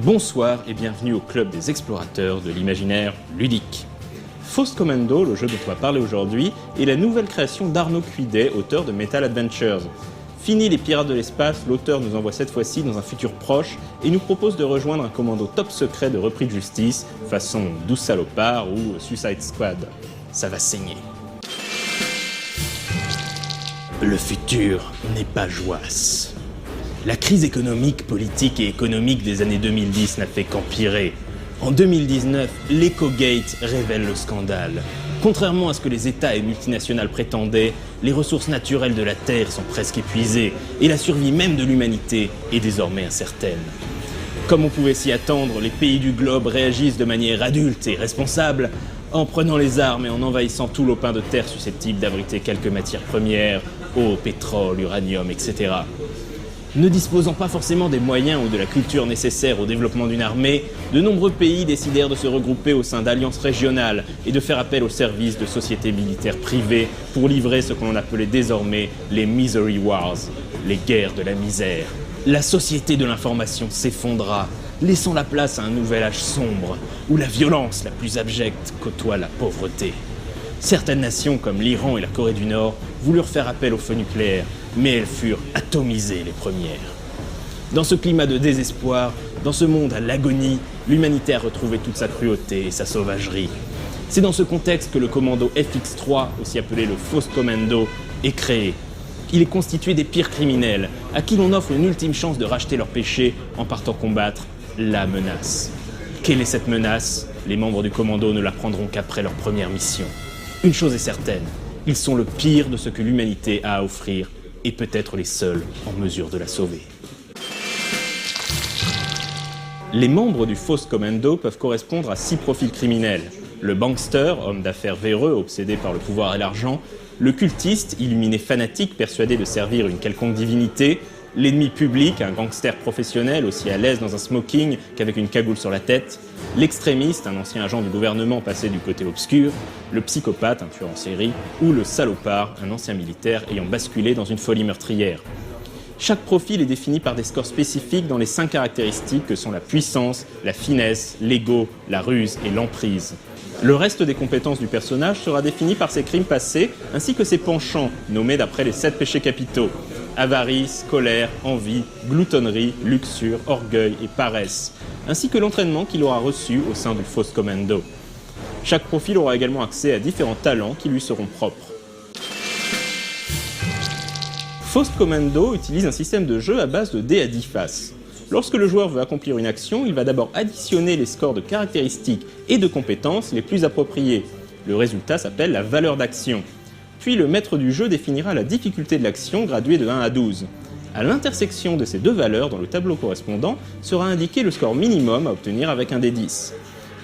Bonsoir et bienvenue au club des explorateurs de l'imaginaire ludique. Faust Commando, le jeu dont on va parler aujourd'hui, est la nouvelle création d'Arnaud Cuidet, auteur de Metal Adventures. Fini les pirates de l'espace, l'auteur nous envoie cette fois-ci dans un futur proche et nous propose de rejoindre un commando top secret de repris de justice, façon 12 salopards ou Suicide Squad. Ça va saigner. Le futur n'est pas joasse. La crise économique, politique et économique des années 2010 n'a fait qu'empirer. En 2019, l'EcoGate révèle le scandale. Contrairement à ce que les États et multinationales prétendaient, les ressources naturelles de la Terre sont presque épuisées et la survie même de l'humanité est désormais incertaine. Comme on pouvait s'y attendre, les pays du globe réagissent de manière adulte et responsable en prenant les armes et en envahissant tout lopin de terre susceptible d'abriter quelques matières premières, eau, pétrole, uranium, etc. Ne disposant pas forcément des moyens ou de la culture nécessaires au développement d'une armée, de nombreux pays décidèrent de se regrouper au sein d'alliances régionales et de faire appel aux services de sociétés militaires privées pour livrer ce que l'on appelait désormais les Misery Wars, les guerres de la misère. La société de l'information s'effondra, laissant la place à un nouvel âge sombre, où la violence la plus abjecte côtoie la pauvreté. Certaines nations, comme l'Iran et la Corée du Nord, voulurent faire appel au feu nucléaire, mais elles furent atomisées les premières. Dans ce climat de désespoir, dans ce monde à l'agonie, l'humanité a retrouvé toute sa cruauté et sa sauvagerie. C'est dans ce contexte que le commando FX3, aussi appelé le Faust Commando, est créé. Il est constitué des pires criminels, à qui l'on offre une ultime chance de racheter leurs péchés en partant combattre la menace. Quelle est cette menace ? Les membres du commando ne l'apprendront qu'après leur première mission. Une chose est certaine, ils sont le pire de ce que l'humanité a à offrir et peut-être les seuls en mesure de la sauver. Les membres du Faust Commando peuvent correspondre à 6 profils criminels. Le bankster, homme d'affaires véreux, obsédé par le pouvoir et l'argent. Le cultiste, illuminé fanatique, persuadé de servir une quelconque divinité. L'ennemi public, un gangster professionnel, aussi à l'aise dans un smoking qu'avec une cagoule sur la tête. L'extrémiste, un ancien agent du gouvernement passé du côté obscur. Le psychopathe, un tueur en série. Ou le salopard, un ancien militaire ayant basculé dans une folie meurtrière. Chaque profil est défini par des scores spécifiques dans les 5 caractéristiques que sont la puissance, la finesse, l'ego, la ruse et l'emprise. Le reste des compétences du personnage sera défini par ses crimes passés ainsi que ses penchants, nommés d'après les 7 péchés capitaux. Avarice, colère, envie, gloutonnerie, luxure, orgueil et paresse, ainsi que l'entraînement qu'il aura reçu au sein du Faust Commando. Chaque profil aura également accès à différents talents qui lui seront propres. Faust Commando utilise un système de jeu à base de dés à 10 faces. Lorsque le joueur veut accomplir une action, il va d'abord additionner les scores de caractéristiques et de compétences les plus appropriés. Le résultat s'appelle la valeur d'action. Puis le maître du jeu définira la difficulté de l'action graduée de 1 à 12. À l'intersection de ces deux valeurs dans le tableau correspondant sera indiqué le score minimum à obtenir avec un dé 10.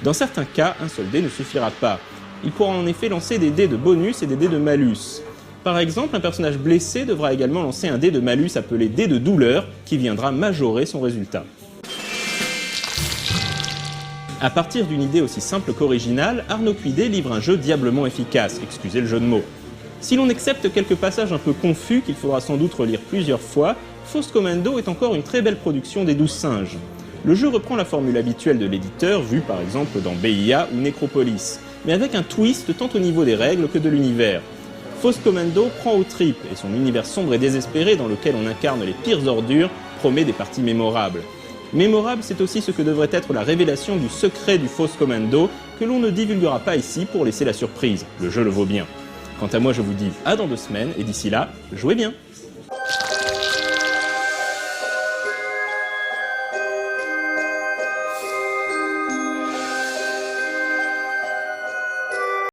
Dans certains cas, un seul dé ne suffira pas. Il pourra en effet lancer des dés de bonus et des dés de malus. Par exemple, un personnage blessé devra également lancer un dé de malus appelé dé de douleur qui viendra majorer son résultat. À partir d'une idée aussi simple qu'originale, Arnaud Cuidet livre un jeu diablement efficace, excusez le jeu de mots. Si l'on accepte quelques passages un peu confus qu'il faudra sans doute relire plusieurs fois, Faust Commando est encore une très belle production des 12 singes. Le jeu reprend la formule habituelle de l'éditeur, vue par exemple dans BIA ou Necropolis, mais avec un twist tant au niveau des règles que de l'univers. Faust Commando prend aux tripes et son univers sombre et désespéré dans lequel on incarne les pires ordures promet des parties mémorables. Mémorable, c'est aussi ce que devrait être la révélation du secret du Faust Commando que l'on ne divulguera pas ici pour laisser la surprise. Le jeu le vaut bien. Quant à moi, je vous dis à dans 2 semaines et d'ici là, jouez bien!